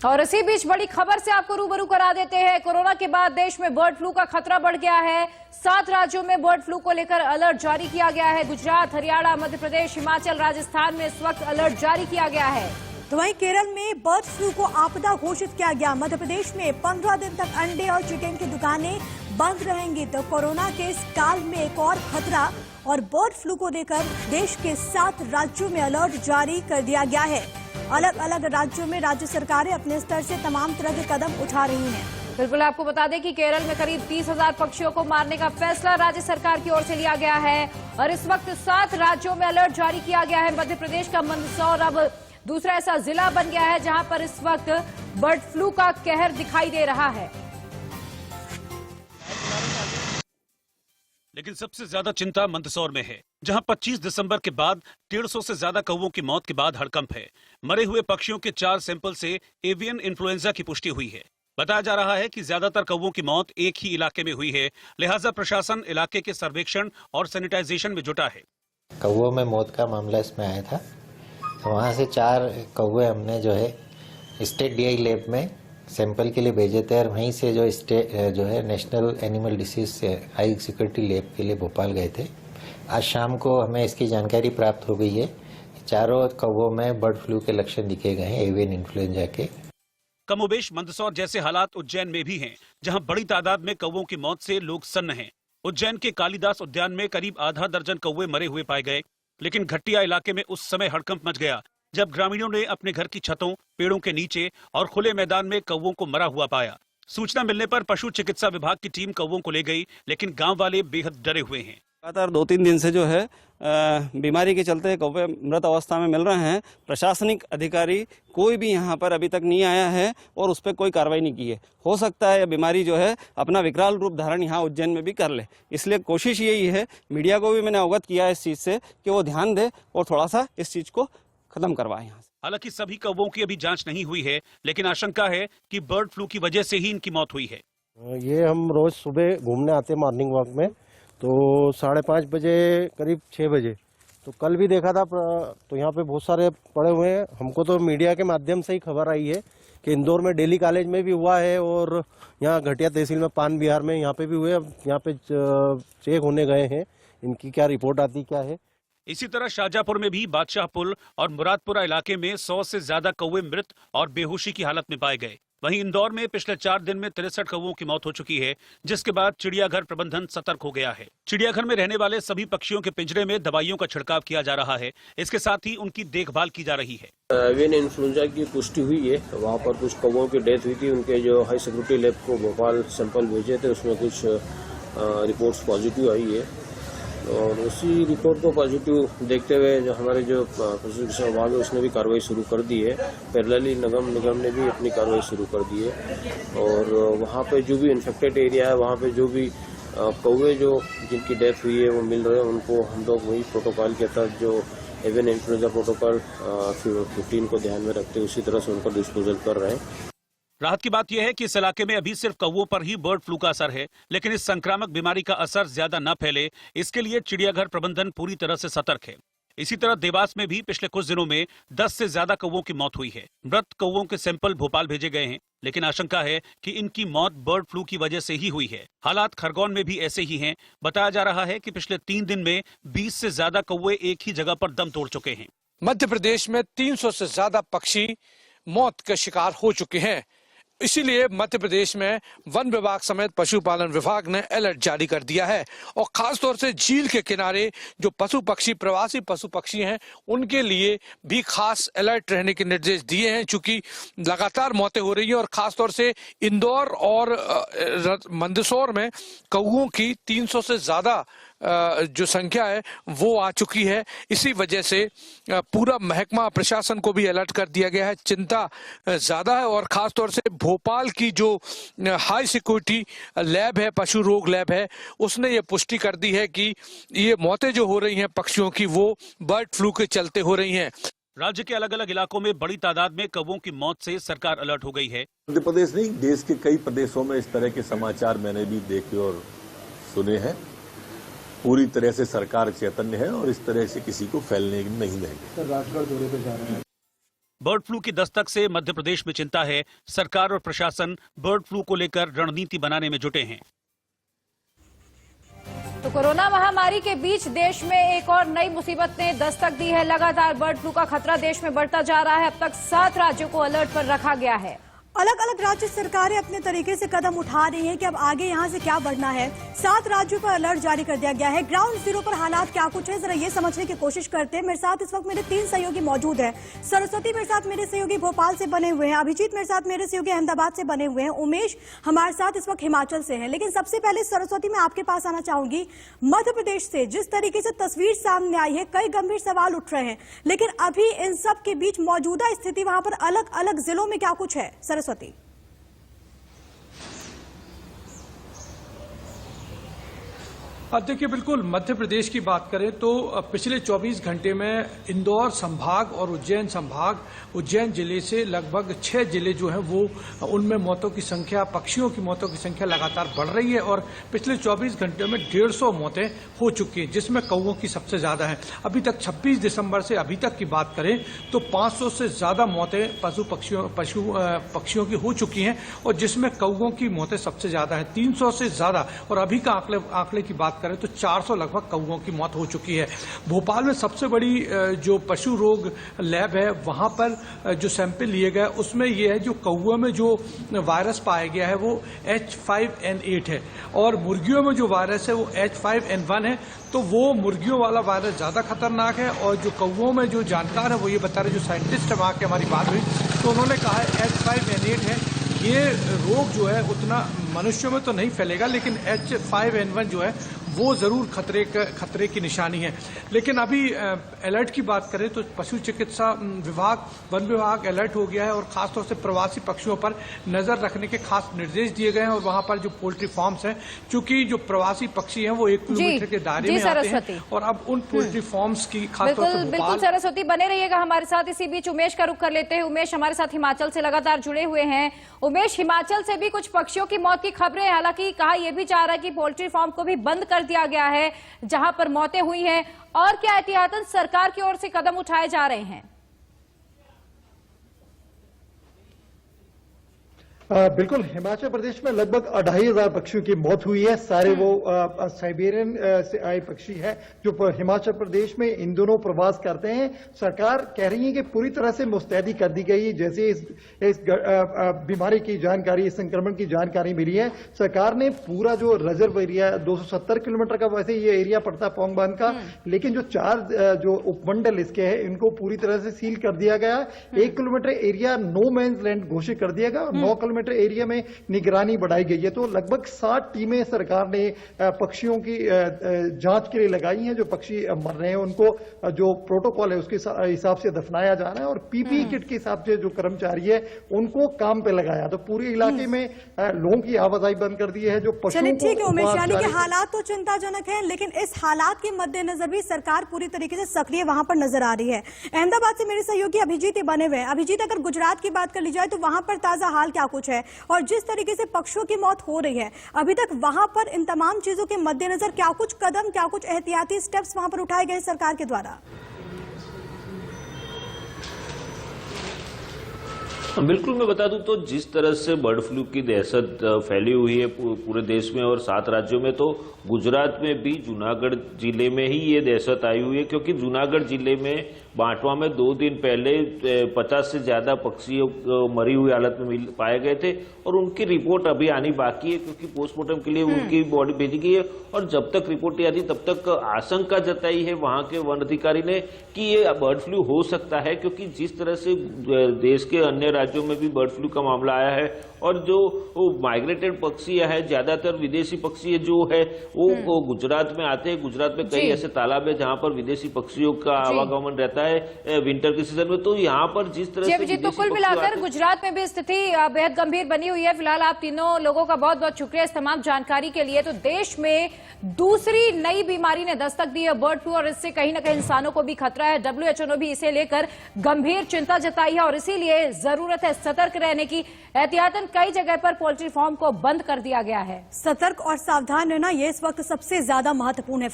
और इसी बीच बड़ी खबर से आपको रूबरू करा देते हैं। कोरोना के बाद देश में बर्ड फ्लू का खतरा बढ़ गया है। 7 राज्यों में बर्ड फ्लू को लेकर अलर्ट जारी किया गया है। गुजरात, हरियाणा, मध्य प्रदेश, हिमाचल, राजस्थान में इस वक्त अलर्ट जारी किया गया है। तो वहीं केरल में बर्ड फ्लू को आपदा घोषित किया गया। मध्य प्रदेश में 15 दिन तक अंडे और चिकन की दुकानें बंद रहेंगी। तो कोरोना के इस काल में एक और खतरा और बर्ड फ्लू को लेकर देश के 7 राज्यों में अलर्ट जारी कर दिया गया है। अलग अलग राज्यों में राज्य सरकारें अपने स्तर से तमाम तरह के कदम उठा रही हैं। बिल्कुल, आपको बता दें कि केरल में करीब 30,000 पक्षियों को मारने का फैसला राज्य सरकार की ओर से लिया गया है और इस वक्त 7 राज्यों में अलर्ट जारी किया गया है। मध्य प्रदेश का मंदसौर अब दूसरा ऐसा जिला बन गया है जहां पर इस वक्त बर्ड फ्लू का कहर दिखाई दे रहा है। लेकिन सबसे ज्यादा चिंता मंदसौर में है, जहां 25 दिसंबर के बाद 150 से ज्यादा कौवों की मौत के बाद हड़कंप है। मरे हुए पक्षियों के 4 सैंपल से एवियन इन्फ्लुएंजा की पुष्टि हुई है। बताया जा रहा है कि ज्यादातर कौवों की मौत एक ही इलाके में हुई है, लिहाजा प्रशासन इलाके के सर्वेक्षण और सैनिटाइजेशन में जुटा है। कौवों में मौत का मामला इसमें आया था, तो वहाँ से 4 कौवे हमने जो है स्टेट डीआई लैब में सैंपल के लिए भेजे थे और वहीं से जो है national animal disease high security lab के लिए भोपाल गए थे। आज शाम को हमें इसकी जानकारी प्राप्त हो गई है। चारों कौवों में बर्ड फ्लू के लक्षण दिखे गए हैं, एवियन इन्फ्लुएंजा के। कमोबेश मंदसौर जैसे हालात उज्जैन में भी हैं, जहां बड़ी तादाद में कौवों की मौत से लोग सन्न हैं। उज्जैन के कालिदास उद्यान में करीब आधा दर्जन कौवे मरे हुए पाए गए, लेकिन घट्टिया इलाके में उस समय हड़कंप मच गया जब ग्रामीणों ने अपने घर की छतों, पेड़ों के नीचे और खुले मैदान में कौवों को मरा हुआ पाया। सूचना मिलने पर पशु चिकित्सा विभाग की टीम कौवों को ले गई, लेकिन गांव वाले बेहद डरे हुए हैं। लगातार 2-3 दिन से जो है बीमारी के चलते कौवे मृत अवस्था में मिल रहे हैं। प्रशासनिक अधिकारी कोई भी यहाँ पर अभी तक नहीं आया है और उस पर कोई कार्रवाई नहीं की है। हो सकता है यह बीमारी जो है अपना विकराल रूप धारण यहाँ उज्जैन में भी कर ले, इसलिए कोशिश यही है, मीडिया को भी मैंने अवगत किया है इस चीज़ से कि वो ध्यान दे और थोड़ा सा इस चीज़ को खत्म करवाएं यहाँ से। हालांकि सभी कौवों की अभी जांच नहीं हुई है, लेकिन आशंका है कि बर्ड फ्लू की वजह से ही इनकी मौत हुई है। ये हम रोज सुबह घूमने आते हैं मॉर्निंग वॉक में, तो 5:30 बजे करीब 6 बजे तो कल भी देखा था, तो यहाँ पे बहुत सारे पड़े हुए हैं। हमको तो मीडिया के माध्यम से ही खबर आई है कि इंदौर में डेली कॉलेज में भी हुआ है और यहाँ घटिया तहसील में पान बिहार में यहाँ पे भी हुए। अब यहाँ पे चेक होने गए हैं, इनकी क्या रिपोर्ट आती क्या है। इसी तरह शाहजहांपुर में भी बादशाहपुर और मुरादपुरा इलाके में 100 से ज्यादा कौवे मृत और बेहोशी की हालत में पाए गए। वहीं इंदौर में पिछले 4 दिन में 63 कौवों की मौत हो चुकी है, जिसके बाद चिड़ियाघर प्रबंधन सतर्क हो गया है। चिड़ियाघर में रहने वाले सभी पक्षियों के पिंजरे में दवाइयों का छिड़काव किया जा रहा है। इसके साथ ही उनकी देखभाल की जा रही है। एवियन इन्फ्लुएंजा की पुष्टि हुई है, वहाँ पर कुछ कौवों की डेथ हुई थी। उनके जो हाई सिक्योरिटी लैब को भोपाल सैंपल भेजे थे, उसमें कुछ रिपोर्ट्स पॉजिटिव आई है और उसी रिपोर्ट को पॉजिटिव देखते हुए जो हमारे जो पशु चिकित्सा विभाग है उसने भी कार्रवाई शुरू कर दी है। पैरेलली नगर निगम ने भी अपनी कार्रवाई शुरू कर दी है और वहाँ पे जो भी इन्फेक्टेड एरिया है, वहाँ पे जो भी कौवे जो जिनकी डेथ हुई है वो मिल रहे हैं, उनको हम लोग वही प्रोटोकॉल के तहत जो एवियन इन्फ्लुएंजा प्रोटोकॉल 15 को ध्यान में रखते उसी तरह से उनका डिस्पोजल कर रहे हैं। राहत की बात यह है कि इस इलाके में अभी सिर्फ कौवों पर ही बर्ड फ्लू का असर है, लेकिन इस संक्रामक बीमारी का असर ज्यादा न फैले, इसके लिए चिड़ियाघर प्रबंधन पूरी तरह से सतर्क है। इसी तरह देवास में भी पिछले कुछ दिनों में 10 से ज्यादा कौवों की मौत हुई है। मृत कौवों के सैंपल भोपाल भेजे गए हैं, लेकिन आशंका है कि इनकी मौत बर्ड फ्लू की वजह से ही हुई है। हालात खरगोन में भी ऐसे ही हैं। बताया जा रहा है कि पिछले 3 दिन में 20 से ज्यादा कौवे एक ही जगह पर दम तोड़ चुके हैं। मध्य प्रदेश में 300 से ज्यादा पक्षी मौत के शिकार हो चुके हैं। इसीलिए मध्य प्रदेश में वन विभाग समेत पशुपालन विभाग ने अलर्ट जारी कर दिया है और खासतौर से झील के किनारे जो पशु पक्षी, प्रवासी पशु पक्षी हैं, उनके लिए भी खास अलर्ट रहने के निर्देश दिए हैं, चूंकि लगातार मौतें हो रही हैं और खासतौर से इंदौर और मंदसौर में कौवों की 300 से ज्यादा जो संख्या है वो आ चुकी है। इसी वजह से पूरा महकमा प्रशासन को भी अलर्ट कर दिया गया है। चिंता ज्यादा है और खासतौर से भोपाल की जो हाई सिक्योरिटी लैब है, पशु रोग लैब है, उसने ये पुष्टि कर दी है कि ये मौतें जो हो रही हैं पक्षियों की वो बर्ड फ्लू के चलते हो रही हैं। राज्य के अलग अलग इलाकों में बड़ी तादाद में कौवों की मौत से सरकार अलर्ट हो गई है। मध्य प्रदेश नहीं, देश के कई प्रदेशों में इस तरह के समाचार मैंने भी देखे और सुने हैं। पूरी तरह से सरकार चैतन्य है और इस तरह से किसी को फैलने नहीं देंगे। राजगढ़ दौरे पे जा रहे हैं। बर्ड फ्लू की दस्तक से मध्य प्रदेश में चिंता है। सरकार और प्रशासन बर्ड फ्लू को लेकर रणनीति बनाने में जुटे हैं। तो कोरोना महामारी के बीच देश में एक और नई मुसीबत ने दस्तक दी है। लगातार बर्ड फ्लू का खतरा देश में बढ़ता जा रहा है। अब तक 7 राज्यों को अलर्ट पर रखा गया है। अलग अलग राज्य सरकारें अपने तरीके से कदम उठा रही हैं कि अब आगे यहां से क्या बढ़ना है। 7 राज्यों पर अलर्ट जारी कर दिया गया है। ग्राउंड जीरो पर हालात क्या कुछ है, जरा ये समझने की कोशिश करते हैं। मेरे साथ इस वक्त मेरे 3 सहयोगी मौजूद हैं। सरस्वती मेरे साथ मेरे सहयोगी भोपाल से बने हुए हैं, अभिजीत मेरे साथ मेरे सहयोगी अहमदाबाद से बने हुए हैं, उमेश हमारे साथ इस वक्त हिमाचल से है। लेकिन सबसे पहले सरस्वती मैं आपके पास आना चाहूंगी। मध्य प्रदेश से जिस तरीके से तस्वीर सामने आई है, कई गंभीर सवाल उठ रहे हैं, लेकिन अभी इन सब के बीच मौजूदा स्थिति वहां पर अलग अलग जिलों में क्या कुछ है, सरस्वती? देखिए, बिल्कुल मध्य प्रदेश की बात करें तो पिछले 24 घंटे में इंदौर संभाग और उज्जैन जिले से लगभग 6 जिले जो हैं वो उनमें मौतों की संख्या, पक्षियों की मौतों की संख्या लगातार बढ़ रही है और पिछले 24 घंटे में 150 मौतें हो चुकी हैं, जिसमें कौवों की सबसे ज्यादा है। अभी तक 26 दिसंबर से अभी तक की बात करें तो 500 से ज्यादा मौतें पशु पक्षियों की हो चुकी हैं और जिसमें कौवों की मौतें सबसे ज्यादा है, 300 से ज्यादा। और अभी का आंकड़े की बात करें तो 400 लगभग कौवों की मौत हो चुकी है। भोपाल में सबसे बड़ी जो पशु रोग लैब है, वहां पर जो सैंपल लिए गए उसमें यह है जो कौवों में जो वायरस पाया गया है वो H5N8 है और मुर्गियों में जो वायरस है वो H5N1 है। तो वो मुर्गियों वाला वायरस ज्यादा खतरनाक है और जो कौवों में जो जानकार है वो ये बता रहे, जो साइंटिस्ट है वहां के, हमारी बात हुई तो उन्होंने कहा है H5N8 है। ये रोग जो है उतना मनुष्यों में तो नहीं फैलेगा, लेकिन H5N1 जो है वो जरूर खतरे की निशानी है। लेकिन अभी अलर्ट की बात करें तो पशु चिकित्सा विभाग, वन विभाग अलर्ट हो गया है और खासतौर से प्रवासी पक्षियों पर नजर रखने के खास निर्देश दिए गए हैं। और वहां पर जो पोल्ट्री फार्म्स हैं, चूंकि जो प्रवासी पक्षी हैं वो 1 किलोमीटर के दायरे में आते हैं और अब उन पोल्ट्री फार्म्स की खासतौर से बिल्कुल सरस्वती बने रहिएगा हमारे साथ। इसी बीच उमेश का रुख कर लेते हैं। उमेश हमारे साथ हिमाचल से लगातार जुड़े हुए हैं। उमेश, हिमाचल से भी कुछ पक्षियों की मौत की खबरें, हालांकि कहा यह भी जा रहा है कि पोल्ट्री फार्म को भी बंद कर दिया गया है जहां पर मौतें हुई हैं, और क्या एहतियातन सरकार की ओर से कदम उठाए जा रहे हैं? बिल्कुल, हिमाचल प्रदेश में लगभग 2500 पक्षियों की मौत हुई है। सारे वो साइबेरियन से आए पक्षी हैं जो हिमाचल प्रदेश में इन दोनों प्रवास करते हैं। सरकार कह रही है कि पूरी तरह से मुस्तैदी कर दी गई है। जैसे इस बीमारी की जानकारी, इस संक्रमण की जानकारी मिली है, सरकार ने पूरा जो रिजर्व एरिया 270 किलोमीटर का, वैसे ये एरिया पड़ता है पौंग बांध का, लेकिन जो 4 जो उपमंडल इसके हैं इनको पूरी तरह से सील कर दिया गया। 1 kilometre area no man's land घोषित कर दिया गया और 9 किलोमीटर एरिया में निगरानी बढ़ाई गई है। तो लगभग 60 टीमें सरकार ने पक्षियों की जांच के लिए लगाई हैं। जो पक्षी मर रहे हैं उनको जो प्रोटोकॉल है उसके हिसाब से दफनाया जा रहा है और पीपीई किट के हिसाब से जो कर्मचारी है उनको काम पे लगाया। तो पूरे इलाके में लोगों की आवाजाही बंद कर दी है। जो पशुओं को, ठीक है उमेश, यानी कि हालात तो चिंताजनक है, लेकिन इस हालात के मद्देनजर भी सरकार पूरी तरीके से सक्रिय वहां पर नजर आ रही है। अहमदाबाद से मेरे सहयोगी अभिजीत बने हुए हैं। अभिजीत, अगर गुजरात की बात कर ली जाए तो वहां पर ताजा हाल क्या कुछ है, और जिस तरीके से पक्षियों की मौत हो रही है अभी तक वहां पर इन तमाम चीजों के मद्देनजर क्या कुछ कदम, क्या कुछ एहतियाती स्टेप्स वहां पर उठाए गए सरकार के द्वारा? बिल्कुल, मैं बता दूं तो जिस तरह से बर्ड फ्लू की दहशत फैली हुई है पूरे देश में और 7 राज्यों में, तो गुजरात में भी जूनागढ़ जिले में ही ये दहशत आई हुई है। क्योंकि जूनागढ़ जिले में बांटवा में 2 दिन पहले 50 से ज्यादा पक्षी मरी हुई हालत में पाए गए थे और उनकी रिपोर्ट अभी आनी बाकी है, क्योंकि पोस्टमार्टम के लिए उनकी बॉडी भेजी गई है। और जब तक रिपोर्ट आती तब तक आशंका जताई है वहां के वन अधिकारी ने कि ये बर्ड फ्लू हो सकता है, क्योंकि जिस तरह से देश के अन्य राज्यों में भी बर्ड फ्लू का मामला आया है और जो माइग्रेटेड पक्षी है, ज्यादातर विदेशी पक्षी जो है वो गुजरात में आते हैं। गुजरात में कई ऐसे तालाब है जहां पर विदेशी पक्षियों का आवागमन रहता है विंटर के सीजन में। तो यहाँ पर जिस तरह से तो कुल मिलाकर गुजरात में भी स्थिति बेहद गंभीर बनी हुई है। फिलहाल आप तीनों लोगों का बहुत बहुत शुक्रिया इस तमाम जानकारी के लिए। तो देश में दूसरी नई बीमारी ने दस्तक दी है, बर्ड फ्लू, और इससे कहीं ना कहीं इंसानों को भी खतरा है। WHO ने भी इसे लेकर गंभीर चिंता जताई है और इसीलिए जरूरत है सतर्क रहने की। एहतियातन कई जगह पर पोल्ट्री फार्म को बंद कर दिया गया है। सतर्क और सावधान रहना ये इस वक्त सबसे ज्यादा महत्वपूर्ण है।